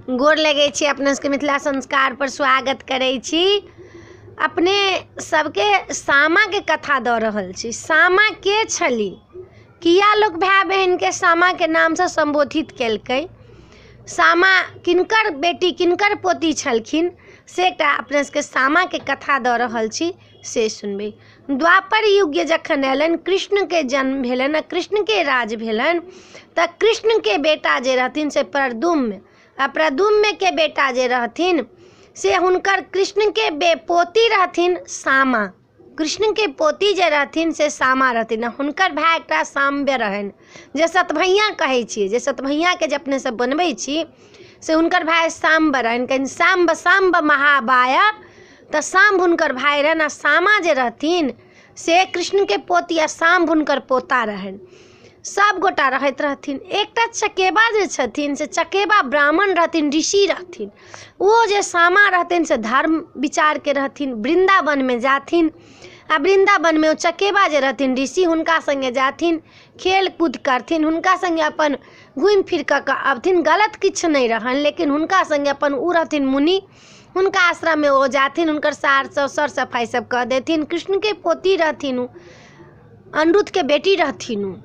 गोर लगै छी, अपने सबके मिथिला संस्कार पर स्वागत करै छी। अपने सबके सामा के कथा दऽ रहल छी। सामा के छली, किया लोग भाई बहन के सामा के नाम से संबोधित केलकै, सामा किनकर बेटी किनकर पोती छलखिन से एकटा अपने सबके सामा के कथा दऽ रहल छी से सुनबै। द्वापर युग जखन एलनि, कृष्ण के जन्म भेलनि, कृष्ण के राज भेलनि, तऽ कृष्ण के बेटा जे रहथिन से प्रद्युम्न, आ प्रद्युम्न के बेटा जे रहथिन से हुनकर कृष्ण के पोती रहथिन सामा। कृष्ण के पोती जे रहथिन से सामा रहथिन। हुनकर भाई एकटा साम्य रहनि, जे सतभैया कहै छियै, जे सतभैया के जे अपने सब बनबै छी से हुनकर भाई साम्ब रहनि। कहीं साम्ब महाबाय, तऽ साम्ब हुनकर भाई रहनि, आ सामा जे रहथिन से कृष्ण के पोती आ साम्ब हुनकर पोता रहनि। सब गोटा रहैत रहथिन। एकटा चकेबा जे छथिन से चकेबा ब्राह्मण रहथिन, ऋषि रहथिन। ओ जे सामा रहथिन से धर्म विचार के रहथिन, वृंदावन में जाथिन, आ वृंदावन में ओ चकेबा जे रहथिन ऋषि, हुनका संगे जाथिन, खेल कूद करथिन, हुनका संगे अपन घूमि फिर कऽ अबथिन। गलत किछु नहीं रहन, लेकिन हुनका संगे अपन उ रहथिन मुनि, हुनका आश्रम में ओ जाथिन, हुनकर सार सर सफाई सब कह देथिन। कृष्ण के पोती रहथिन, उ अनिरुद्ध के बेटी रहथिन। उ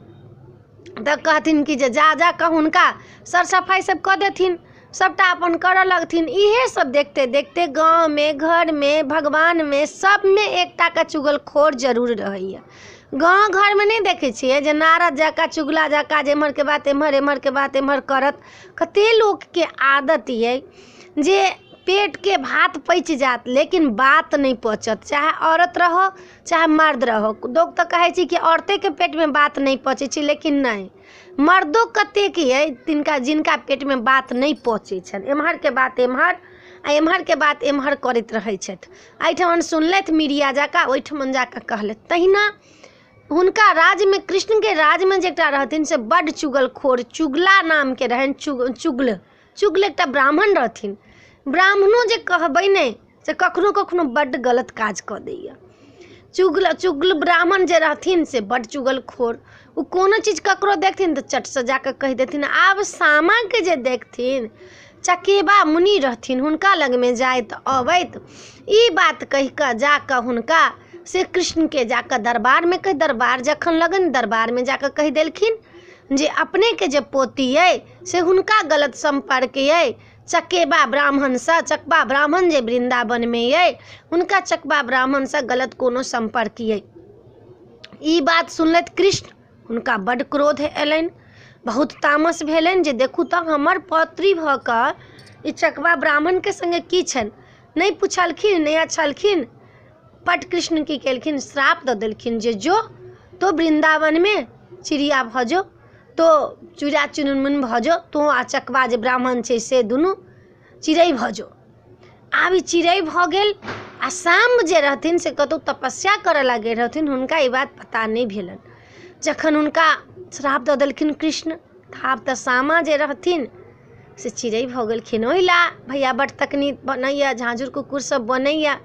तऽ कहथिन कि जे जा कऽ हुनका सर सफाई सब कऽ देथिन, सबटा अपन करऽ लगथिन। इहे सब देखते देखते गाँव में, घर में, भगवान में, सब में एकटा के चुगलखोर जरूर रहैया। गाँव घर में नहीं देखे छियै जे नारद जका चुगला जका जे एम्हर के बात एम्हर, एम्हर के बात एम्हर करत। कते लोग के आदत ये जे पेट के भात पच जात लेकिन बात नहीं पचत, चाहे औरत रहो चाहे मर्द रहो। लोग तो कहे छी कि औरते के पेट में बात नहीं पचे छी, लेकिन नहीं, मर्दो कते के ये जिनका पेट में बात नहीं पचे छन। एम्हर के बात एम्हर आ एम्हर के बात एम्हर करैत रहै छथि। एहिठमन सुनलथि मीडिया जाका, ओहिठमन जाके कहलथि। तहिना हुनका राज में, कृष्ण के राज में जे एकटा रहथिन से बड्ड चुगलखोर, चुगला नाम के रहन। चुगल एकटा ब्राह्मण रहथिन। ब्राह्मणों जे कहबै नहीं से कखनो कखनो बड्ड गलत काज कऽ दैया। चुगल ब्राह्मण जे रहथिन से बड्ड चुगलखोर। उ कोनो चीज ककरो देखथिन तऽ चट से जाके कह देथिन। आब सामा के जे देखथिन, चकेबा मुनि रहथिन, हुनका लग में जाइत अबैत ई बात कहि कऽ जाकऽ हुनका से कृष्ण के जाकऽ दरबार में कहि, दरबार जखन लगन दरबार में जाकऽ कहि देलखिन जे अपने के जे पोती अइ से हुनका गलत संपर्क अइ चकेबा ब्राह्मण से। चकबा ब्राह्मण जे वृंदावन में अइ हुनका चकबा ब्राह्मण से गलत कोनो संपर्क अइ। ई बात सुनलथि कृष्ण, हुनका बड्ड क्रोध एलनि, बहुत तामस भेलनि जे देखू तऽ हमर पौत्री भऽ कऽ ई चकबा ब्राह्मण के संगे की छनि। नहीं पुछलखिन, नहीं छलखिन। पट कृष्ण की केलखिन, श्राप दऽ देलखिन जे जो तो वृंदावन में चिड़िया भजो, तो चूड़ा चुनमुन भजो, तो आ चकबा जे ब्राह्मण छै से दुनू चिड़ै भजो। आब ई चिड़ै भऽ गेल। आ साम्ब जे रहथिन से कतौ तपस्या करऽ लगे रहथिन, हुनका ई बात पता नहीं भेलनि। जखन हुनका श्राप दऽ देलखिन कृष्ण, आब तऽ सामा जे रहथिन से चिड़ै भऽ गेलखिन। ओहिला भैया बड्ड तकनीक बनैया, झाँझुर कुकुर सब बनैया,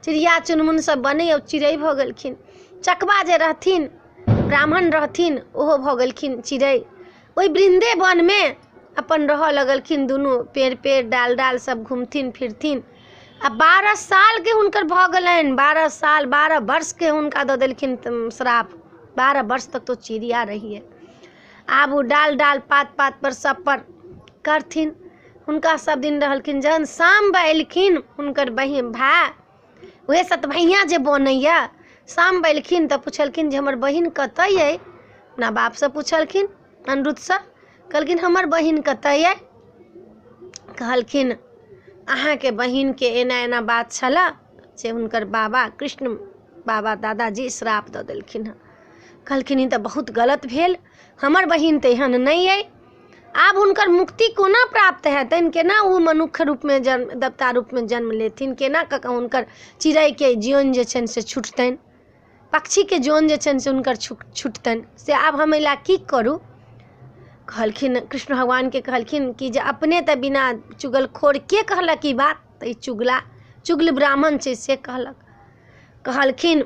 चिड़िया चुनमुन सब बनैया, चिड़ै भऽ गेलखिन। चकबा जे रहथिन ब्राह्मण रहथिन, ओहो भऽ गेलखिन चिड़ै। ओहि वृंदावन में अपन रहऽ लगलखिन, दुनू पेड़ पेड़ डाल डाल सब घूमथिन फिरथिन। आ 12 साल के हुनकर भऽ गेलनि, 12 साल 12 वर्ष के हुनका दऽ देलखिन श्राप। 12 वर्ष तक तो चिड़िया रहिए। आब ओ डाल डाल पात पात पर सब पर करथिन। हुनका सब दिन रहलखिन। जहन साम्ब एलखिन हुनकर बहिन भाई, वह सतभैया जे बनैया, साम्ब एलखिन तऽ पुछलखिन जे हमर बहिन कतऽ अइ। अपना बाप से पूछलखिन, अनिरुद्ध से, कहलखिन हमर बहिन कतऽ अइ। कहलखिन अहाँ के बहिन के एना एना बात छला जे हुनकर बाबा कृष्ण बाबा दादाजी श्राप दऽ देलखिन हँ। कहलखिन ई तऽ बहुत गलत भेल, हमर बहिन तऽ एहन नहीं अइ। आब हुनकर मुक्ति कोना प्राप्त हेतनि, केना ओ मनुष्य रूप में जन्म, देवता रूप में जन्म लेथिन, केना कऽ हुनकर चिड़ै के जीवन जे छनि से छुटतनि, पक्षी के जीवन जे छनि से हुनकर छुटतनि, से आब हम एला की करू। कहलखिन कृष्ण भगवान के कहलखिन कि जे अपने तऽ बिना चुगलखोर के कहलक ई बात, तऽ ई चुगल ब्राह्मण छै से कहलक। कहलखिन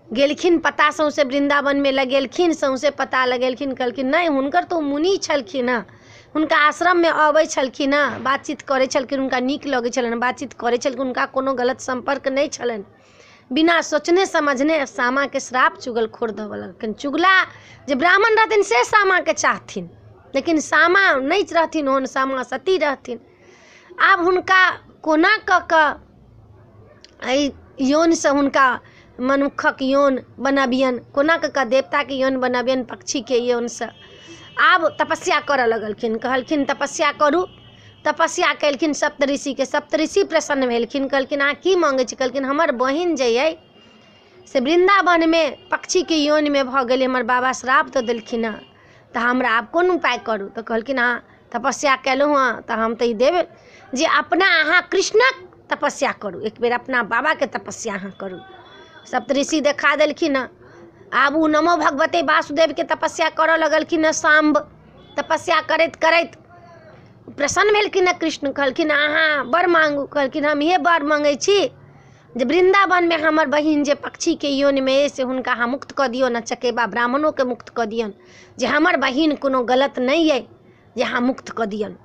गेलखिन पता सौंसे वृंदावन में लगेलखिन, सौंसे पता लगेलखिन, कहलखिन नहीं हुनकर तो मुनि छलखिन हँ, हुनका आश्रम में अबै छलखिन हँ, बातचीत करै छलखिन, हुनका नीक लगै छलनि, बातचीत करै छलखिन, हुनका कोनो गलत संपर्क नहीं छलनि। बिना सोचने समझने सामा के श्राप चुगलखोर देबऽ लगलखिन। चुगला जे ब्राह्मण रहथिन से सामा के चाहथिन, लेकिन सामा नहीं रहथिन ओहन, सामा सती रहथिन। आब हुनका कोना कऽ कऽ एहि यौन से हुनका मनुखक यौन बनबियन, कोना कऽ कऽ देवता के यौन बनबियन, पक्षी के यौन से। आब तपस्या करऽ लगलखिन, कहलखिन तपस्या करू। तपस्या केलखिन सप्तऋषि के, सप्तऋषि प्रसन्न भेलखिन, कहलखिन अहाँ की मांगै छी? कहलखिन हमर बहिन जे अइ से वृन्दावन में पक्षी के यौन में भऽ गेलै, हमर बाबा श्राप दऽ देलखिन हँ, तऽ हमरा आब कोन उपाय करू? तऽ कहलखिन अहाँ तपस्या केलहुँ हँ तऽ हम तऽ ई देब जे अपना अहाँ कृष्णक तपस्या करू, एक बेर अपना बाबा के तपस्या अहाँ करू। सप्तऋषि देखा देलखिन हँ। आब उ नमो भगवते वासुदेव के तपस्या करऽ लगलखिन हँ। सांब तपस्या करैत करैत प्रसन्न भेलखिन हँ कृष्ण। कहलखिन अहाँ वर मांगू। कहलखिन हम इहे वर मांगै छी जे वृन्दावन में हमर बहिन जे पक्षी के योनि में अइ से हुनका अहाँ मुक्त कऽ दियौ, न चकेबा ब्राह्मणों के मुक्त कऽ दियन, जे हमर बहिन कोनो गलत नहीं अइ, जे अहाँ मुक्त कऽ दियन।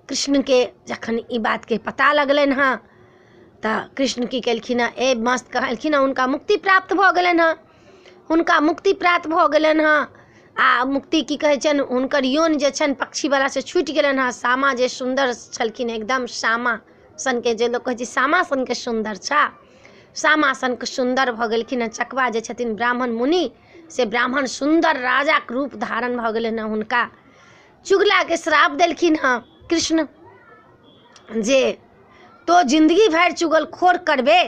कृष्ण के जखन ई बात के पता लगलनि हँ तऽ कृष्ण की केलखिन हँ, ए मस्त कहलखिन हँ, हुनका मुक्ति प्राप्त भऽ गेलनि हँ, हुनका मुक्ति प्राप्त भऽ गेलनि हँ। आ मुक्ति की कहै छनि, हुनकर यौन जे छनि पक्षी वाला से छूटि गेलनि हँ। सामा जे सुन्दर छलखिन, एकदम सामा सन के, जे लोग कहै छै सामा सन के सुन्दर छा, सामा सन के सुन्दर भऽ गेलखिन हँ। चकवा जे छथिन ब्राह्मण मुनि, से ब्राह्मण सुन्दर राजा के रूप धारण भऽ गेलनि हँ। हुनका चुगला के श्राप देलखिन हँ कृष्ण, जे तो जिंदगी भरि चुगलखोर करबे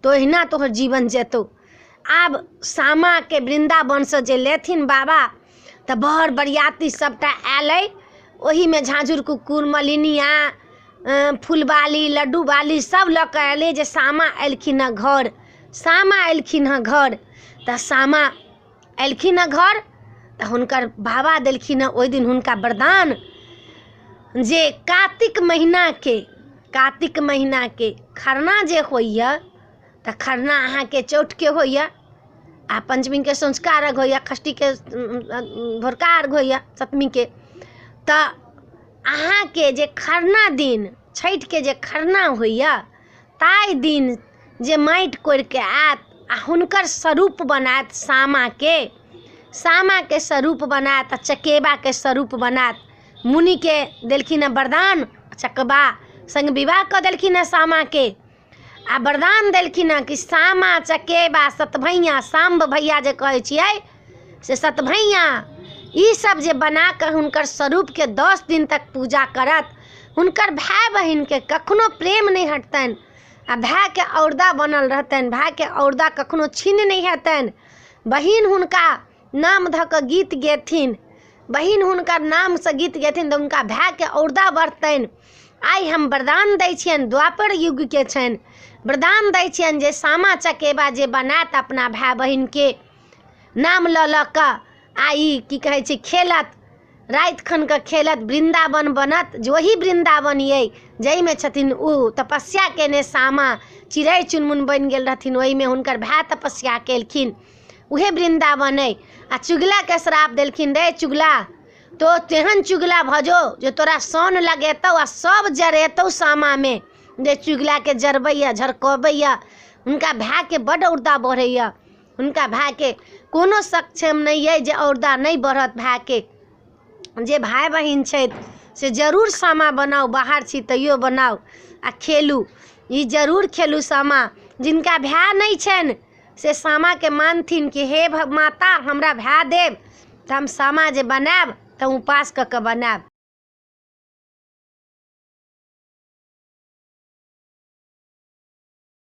तो एहिना तोहर जीवन जेतौ। आब सामा के वृन्दावन से जे लेथिन बाबा तऽ बड़ बरियाती सबटा आयल, ओही में झाँझुर कुकुर मलिनिया फूलबाली लड्डू बाली सब लऽ कऽ अयलै, जे सामा एलखिन हँ घर। सामा एलखिन हँ घर तऽ सामा एलखिन हँ घर तऽ हुनकर बाबा देलखिन हँ ओहि दिन हुनका वरदान, जे कार्तिक महीना के खरना जे होइए तऽ खरना अहाँ के चौठ के होइए, आ पंचमी के सँझुका अर्घ होइए, षष्ठी के भोरका अर्घ होइए, सप्तमी के। तऽ अहाँ के जे खरना दिन छठि के जे खरना होइए, ताहि दिन जे माटि कोरि के आयत आ हुनकर स्वरूप बनायत, सामा के स्वरूप बनायत, चकेबा के स्वरूप बनायत। मुनि के देलखिन हँ वरदान, चकबा संग विवाह कऽ देलखिन हँ सामा के, आ वरदान देलखिन हँ कि सामा चकेबा सतभैया, सांब भैया जे कहै छियै से सतभैया, ई सब जे बना कऽ हुनकर स्वरूप के 10 दिन तक पूजा करत, हुनकर भाई बहिन के कखनो प्रेम नहीं हटतनि, आ भाई के औरदा बनल रहतनि, भाई के औरदा कखनो छीन नहीं हेतनि। बहिन हुनका नाम धऽ कऽ गीत गेथिन, बहिन हुनकर नाम से गीत गेथिन तऽ हुनका भाई के औरदा बढ़तनि। आइ हम वरदान दै छियनि, द्वापर युग के छनि, वरदान दै छियनि जे सामा चकेबा जे बनायत अपना भाई बहिन के नाम लऽ कऽ, आई की कहै छै खेलत, राति खन के खेलत, वृन्दावन बनत, जो ही वृन्दावन ये जाहिमे छथिन ओ तपस्या केने सामा चिड़ै चुनमुन बनि गेल रहथिन, ओहिमे हुनकर भाई तपस्या केलखिन, उहे वृन्दावन अइ। आ चुगला के श्राप देलखिन, रे चुगला तो तेहन चुगला भजो जो तोरा सन लगेतौ आ सब जरेतौ सामा में, जे चुगला के जरबैया झरकबैया। हुनका भाई के बड़ औरदा बढ़ैया, हुनका भाई के कोनो सक्षम नहीं है जे औरदा नहीं बढ़त। भाई के जे भाई बहिन छथि से जरूर सामा बनाओ, बाहर छी तैयो बनाओ आ खेलू, ई जरूर खेलू सामा। जिनका भाई नहीं छनि से सामा के मानथिन कि हे माता हमरा भाई देव, तऽ हम सामा जे बनायब तऽ उपास कऽ के बनायब,